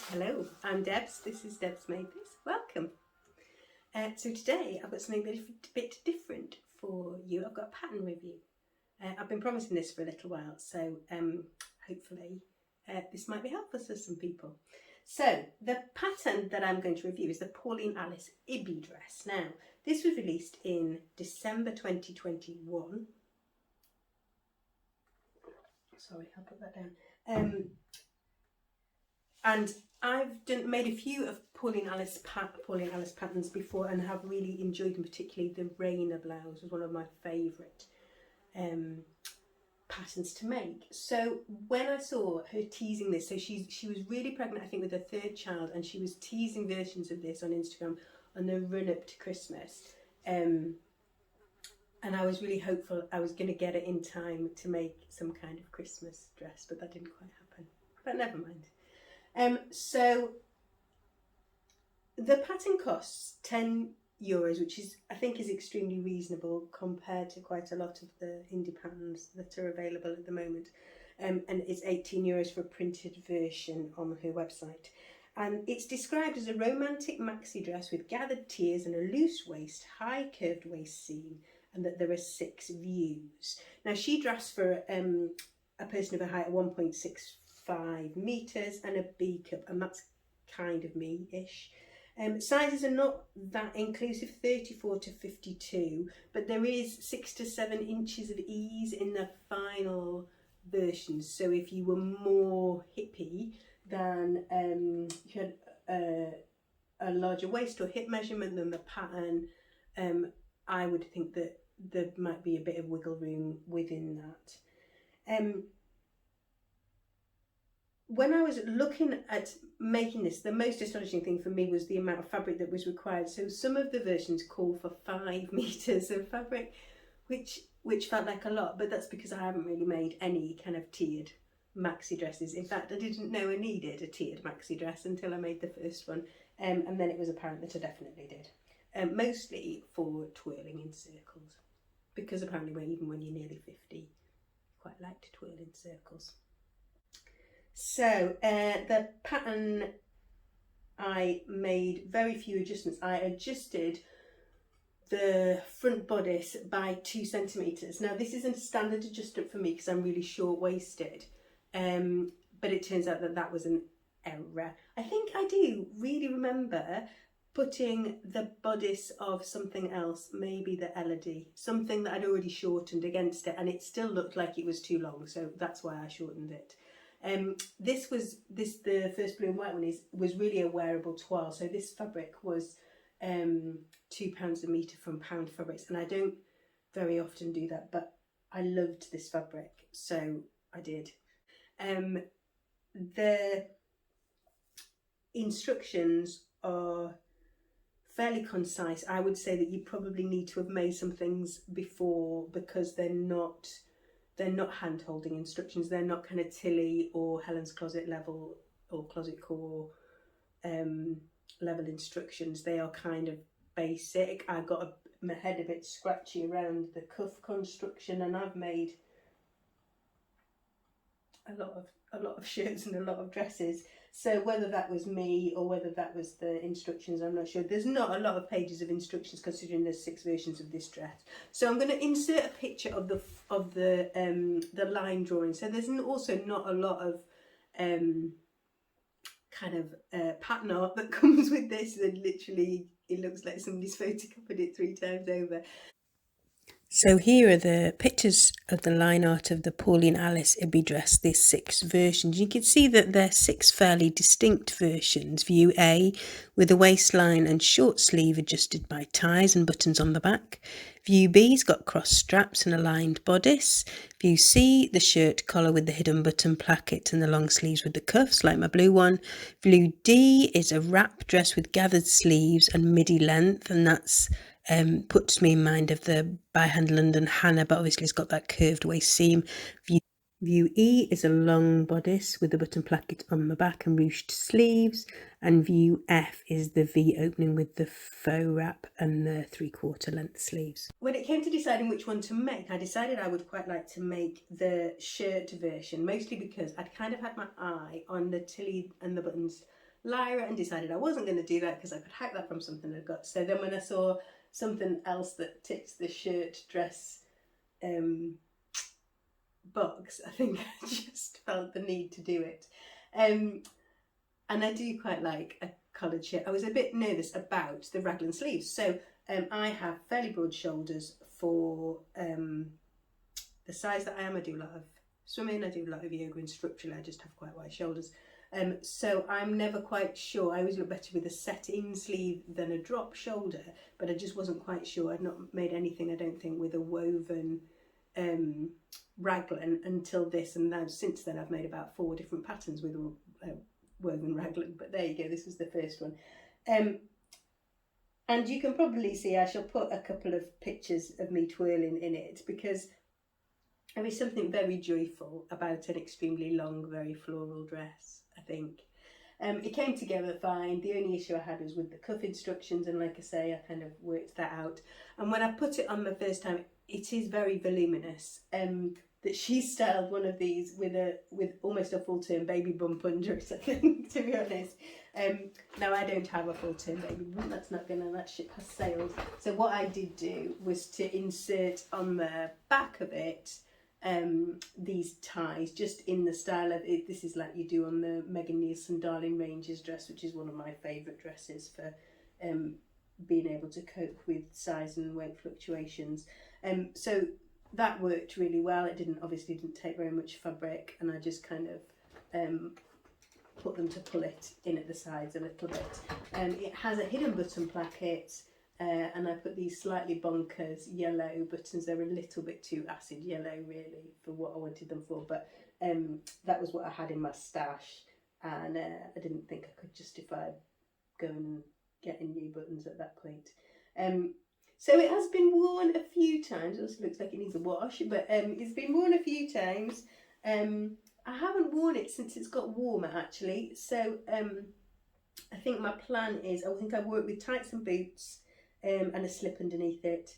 Hello, I'm Debs. This is debsmadethis. Welcome. So today I've got something a bit different for you. I've got a pattern review. I've been promising this for a little while, so hopefully this might be helpful to some people. So the pattern that I'm going to review is the Pauline Alice Ibi dress. Now, this was released in December 2021. Sorry, I'll put that down. And I've made a few of Pauline Alice patterns before and have really enjoyed them, particularly the Rainer blouse was one of my favourite patterns to make. So when I saw her teasing this, so she was really pregnant, I think, with her third child, and she was teasing versions of this on Instagram on the run up to Christmas. And I was really hopeful I was going to get it in time to make some kind of Christmas dress, but that didn't quite happen. But never mind. So the pattern costs €10, which I think is extremely reasonable compared to quite a lot of the indie patterns that are available at the moment. And it's €18 for a printed version on her website. And it's described as a romantic maxi dress with gathered tiers and a loose waist, high curved waist seam, and that there are 6 views. Now she dressed for a person of a height of 1.65 metres and a B cup, and that's kind of me-ish. Sizes are not that inclusive, 34 to 52, but there is 6 to 7 inches of ease in the final versions. So if you were more hippie than you had a larger waist or hip measurement than the pattern, I would think that there might be a bit of wiggle room within that. When I was looking at making this, the most astonishing thing for me was the amount of fabric that was required. So some of the versions call for 5 meters of fabric, which felt like a lot, but that's because I haven't really made any kind of tiered maxi dresses. In fact, I didn't know I needed a tiered maxi dress until I made the first one, and then it was apparent that I definitely did. Mostly for twirling in circles, because apparently even when you're nearly 50, you quite like to twirl in circles. So the pattern, I made very few adjustments. I adjusted the front bodice by 2 centimetres. Now this isn't a standard adjustment for me because I'm really short waisted, but it turns out that was an error. I think I do really remember putting the bodice of something else, maybe the Elodie, something that I'd already shortened against it, and it still looked like it was too long, so that's why I shortened it. The first blue and white one was really a wearable toile. So this fabric was £2 a metre from Pound Fabrics, and I don't very often do that, but I loved this fabric, so I did. The instructions are fairly concise. I would say that you probably need to have made some things before, because they're not hand-holding instructions. They're not kind of Tilly or Helen's Closet level or Closet Core level instructions. They are kind of basic. I got my head a bit scratchy around the cuff construction, and I've made a lot of shirts and a lot of dresses. So whether that was me or whether that was the instructions, I'm not sure. There's not a lot of pages of instructions considering there's 6 versions of this dress. So I'm going to insert a picture of the line drawing. So there's also not a lot of kind of pattern art that comes with this. And literally, it looks like somebody's photocopied it 3 times over. So here are the pictures of the line art of the Pauline Alice Ibi dress, these 6 versions. You can see that they're 6 fairly distinct versions. View A, with a waistline and short sleeve adjusted by ties and buttons on the back. View B's got cross straps and a lined bodice. View C, the shirt collar with the hidden button placket and the long sleeves with the cuffs, like my blue one. View D is a wrap dress with gathered sleeves and midi length, and that's puts me in mind of the By Hand London Hannah, but obviously it's got that curved waist seam. View E is a long bodice with the button placket on the back and ruched sleeves, and view F is the V opening with the faux wrap and the 3/4 length sleeves. When it came to deciding which one to make, I decided I would quite like to make the shirt version, mostly because I'd kind of had my eye on the Tilly and the Buttons Lyra and decided I wasn't going to do that because I could hack that from something I'd got. So then when I saw something else that ticks the shirt dress box, I think I just felt the need to do it. And I do quite like a collared shirt. I was a bit nervous about the raglan sleeves. So I have fairly broad shoulders for the size that I am. I do a lot of swimming, I do a lot of yoga, and structurally I just have quite wide shoulders. So I'm never quite sure. I always look better with a set-in sleeve than a drop shoulder, but I just wasn't quite sure. I'd not made anything, I don't think, with a woven raglan until this, and now since then I've made about 4 different patterns with woven raglan, but there you go, this was the first one. And you can probably see, I shall put a couple of pictures of me twirling in it, because there is something very joyful about an extremely long, very floral dress, I think. It came together fine. The only issue I had was with the cuff instructions, and like I say, I kind of worked that out. And when I put it on the first time, it is very voluminous. That she styled one of these with almost a full term baby bump under it, I think, to be honest. Now I don't have a full term baby bump, that ship has sailed. So what I did do was to insert on the back of it these ties, just in the style of it. This is like you do on the Megan Nielsen Darling Ranges dress, which is one of my favourite dresses for being able to cope with size and weight fluctuations. So that worked really well. It obviously didn't take very much fabric, and I just kind of put them to pull it in at the sides a little bit. It has a hidden button placket, and I put these slightly bonkers yellow buttons. They're a little bit too acid yellow really for what I wanted them for, but that was what I had in my stash, and I didn't think I could justify going and getting new buttons at that point. So it has been worn a few times. It also looks like it needs a wash, but it's been worn a few times. I haven't worn it since it's got warmer, actually. So I think my plan is, I think I wore it with tights and boots and a slip underneath it.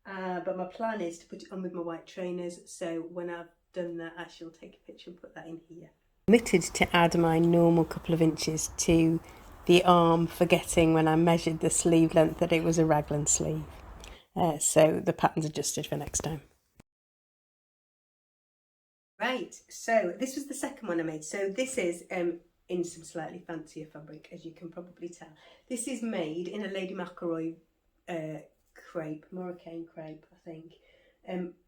But my plan is to put it on with my white trainers. So when I've done that, I shall take a picture and put that in here. Omitted to add my normal couple of inches to the arm, forgetting when I measured the sleeve length that it was a raglan sleeve. So the pattern's adjusted for next time. Right, so this was the second one I made. So this is in some slightly fancier fabric, as you can probably tell. This is made in a Lady McElroy crepe, Moroccan crepe, I think,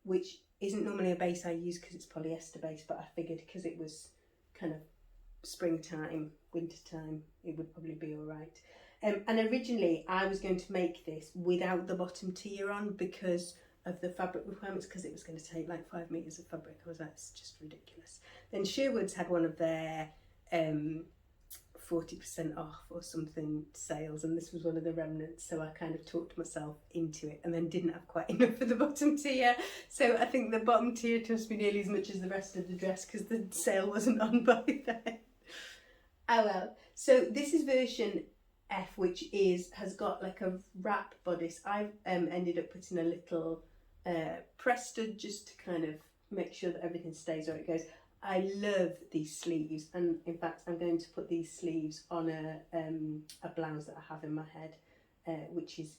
which isn't normally a base I use because it's polyester based, but I figured because it was kind of springtime, wintertime, it would probably be all right. And originally I was going to make this without the bottom tier on because of the fabric requirements, because it was going to take like 5 meters of fabric. I was like, it's just ridiculous. Then Sherwood's had one of their 40% off or something sales, and this was one of the remnants, so I kind of talked myself into it, and then didn't have quite enough for the bottom tier, so I think the bottom tier cost me nearly as much as the rest of the dress because the sale wasn't on by then. Oh well. So this is version F, which has got like a wrap bodice. I've ended up putting a little press stud just to kind of make sure that everything stays where it goes. I love these sleeves, and in fact I'm going to put these sleeves on a blouse that I have in my head, which is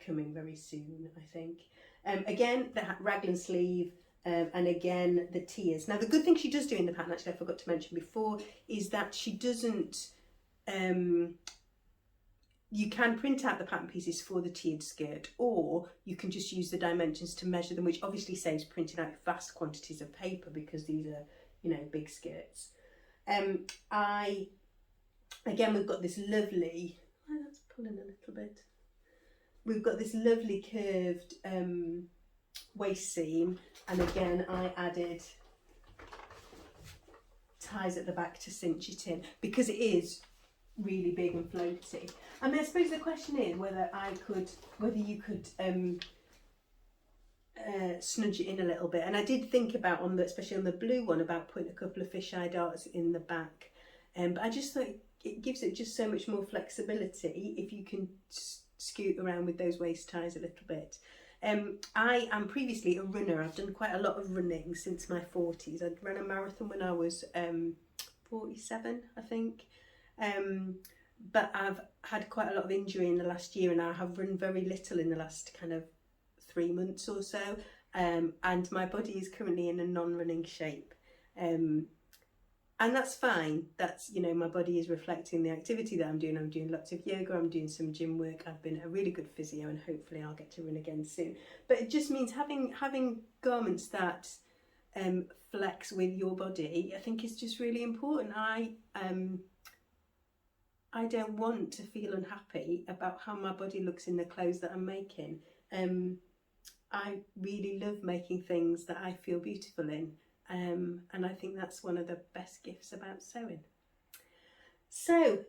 coming very soon, I think. Again, the raglan sleeve, and again the tiers. Now the good thing she does do in the pattern, actually I forgot to mention before, is that she doesn't, you can print out the pattern pieces for the tiered skirt, or you can just use the dimensions to measure them, which obviously saves printing out vast quantities of paper because these are, you know, big skirts. Again, we've got this lovely, oh, that's pulling a little bit. We've got this lovely curved waist seam, and again I added ties at the back to cinch it in because it is really big and floaty. I mean, I suppose the question is whether you could snudge it in a little bit, and I did think about, especially on the blue one, about putting a couple of fisheye darts in the back, but I just thought it gives it just so much more flexibility if you can scoot around with those waist ties a little bit. I am previously a runner. I've done quite a lot of running since my 40s. I'd run a marathon when I was 47, I think. But I've had quite a lot of injury in the last year, and I have run very little in the last kind of 3 months or so. And my body is currently in a non-running shape. And that's fine. That's, you know, my body is reflecting the activity that I'm doing. I'm doing lots of yoga, I'm doing some gym work, I've been a really good physio, and hopefully I'll get to run again soon. But it just means having garments that flex with your body, I think, is just really important. I don't want to feel unhappy about how my body looks in the clothes that I'm making. I really love making things that I feel beautiful in. And I think that's one of the best gifts about sewing. So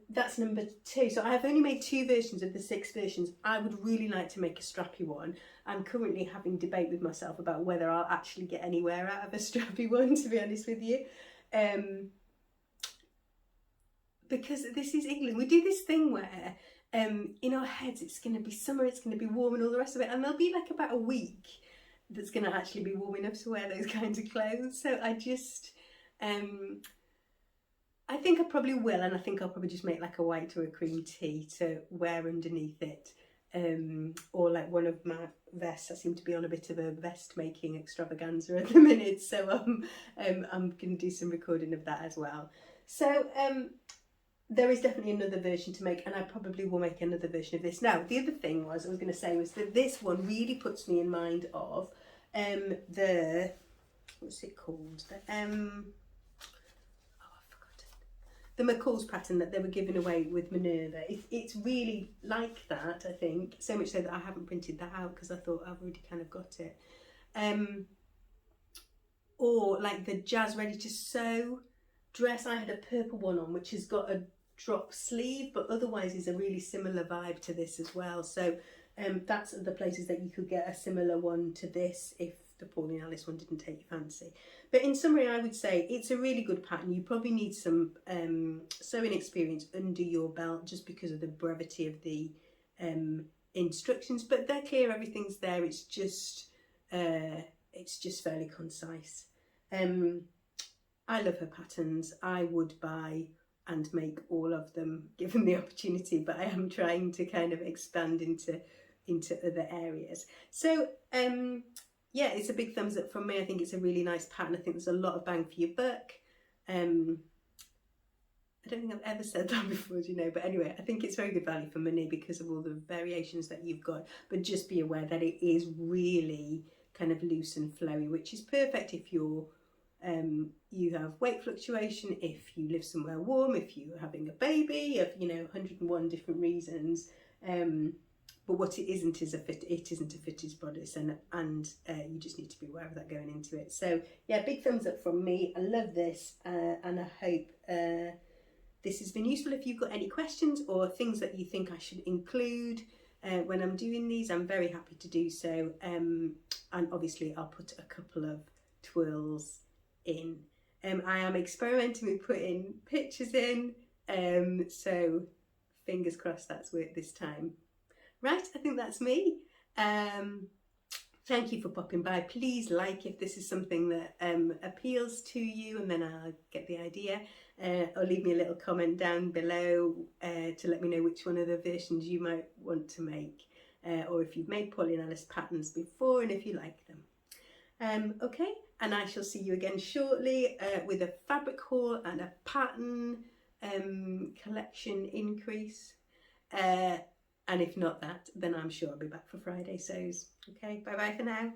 that's number 2. So I have only made 2 versions of the 6 versions. I would really like to make a strappy one. I'm currently having debate with myself about whether I'll actually get anywhere out of a strappy one, to be honest with you. Because this is England. We do this thing where in our heads it's going to be summer, it's going to be warm and all the rest of it. And there'll be like about a week that's going to actually be warm enough to wear those kinds of clothes. So I just, I think I probably will, and I think I'll probably just make like a white or a cream tee to wear underneath it, or like one of my vests. I seem to be on a bit of a vest making extravaganza at the minute, so I'm going to do some recording of that as well. So there is definitely another version to make, and I probably will make another version of this. Now, the other thing I was going to say was that this one really puts me in mind of the, what's it called? The McCall's pattern that they were giving away with Minerva. It's really like that, I think, so much so that I haven't printed that out because I thought I've already kind of got it. Or like the Jazz Ready to Sew dress. I had a purple one on which has got a drop sleeve, but otherwise is a really similar vibe to this as well. So that's the places that you could get a similar one to this if the Pauline Alice one didn't take your fancy. But in summary, I would say it's a really good pattern. You probably need some sewing experience under your belt just because of the brevity of the instructions, but they're clear, everything's there. It's just fairly concise. I love her patterns. I would buy and make all of them given the opportunity, but I am trying to kind of expand into other areas. So yeah, it's a big thumbs up from me. I think it's a really nice pattern. I think there's a lot of bang for your buck. I don't think I've ever said that before, you know, but anyway, I think it's very good value for money because of all the variations that you've got. But just be aware that it is really kind of loose and flowy, which is perfect if you're you have weight fluctuation, if you live somewhere warm, if you're having a baby, if, you know, 101 different reasons. But what it isn't is it isn't a fitted bodice, and you just need to be aware of that going into it. So yeah, big thumbs up from me. I love this, and I hope this has been useful. If you've got any questions or things that you think I should include when I'm doing these, I'm very happy to do so. And obviously I'll put a couple of twirls in. I am experimenting with putting pictures in, so fingers crossed that's worked this time. Right, I think that's me. Thank you for popping by. Please like if this is something that appeals to you, and then I'll get the idea. Or leave me a little comment down below to let me know which one of the versions you might want to make, or if you've made Pauline Alice patterns before and if you like them. Okay, and I shall see you again shortly with a fabric haul and a pattern collection increase. And if not that, then I'm sure I'll be back for Friday sews. Okay, bye bye for now.